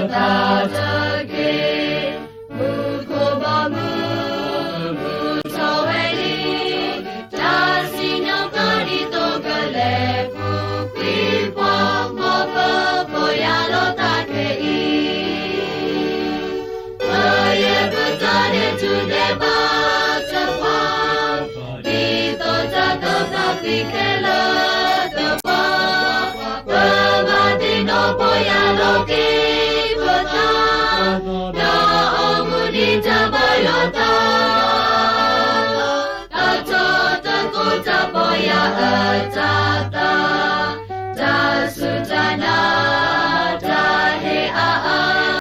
tatake mukobamu mutoeli jasino karito galefu kwipo mopo poyalo takei aye butane tudeba tapa dito takota pikela tapa pamadino poyalo kipota na omuni tabayota atota kota poya atata tasutana tahe aa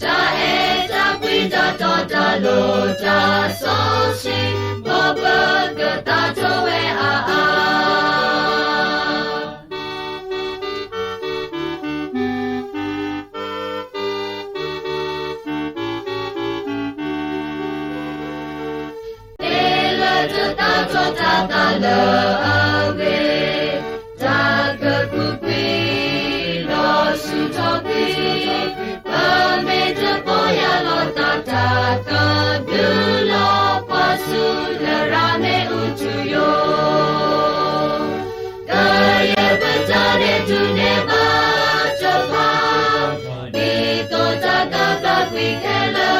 tahe takwita tota lota soshi boba gatato e aa Tata le awe Taga kupi lo sutopi Pameta poya lo tata Kadulo pasu le rame utuyo Kaya betade tuneba Chapa Dito taga kakwi kela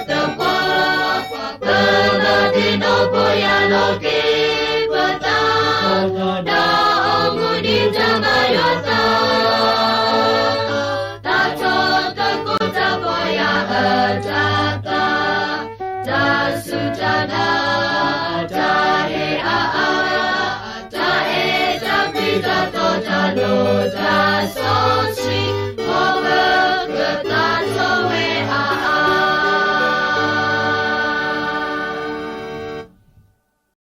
Tapa Pamadino poya lo kipata Na omuni tamayota Tato kakuta poya atata Tasutana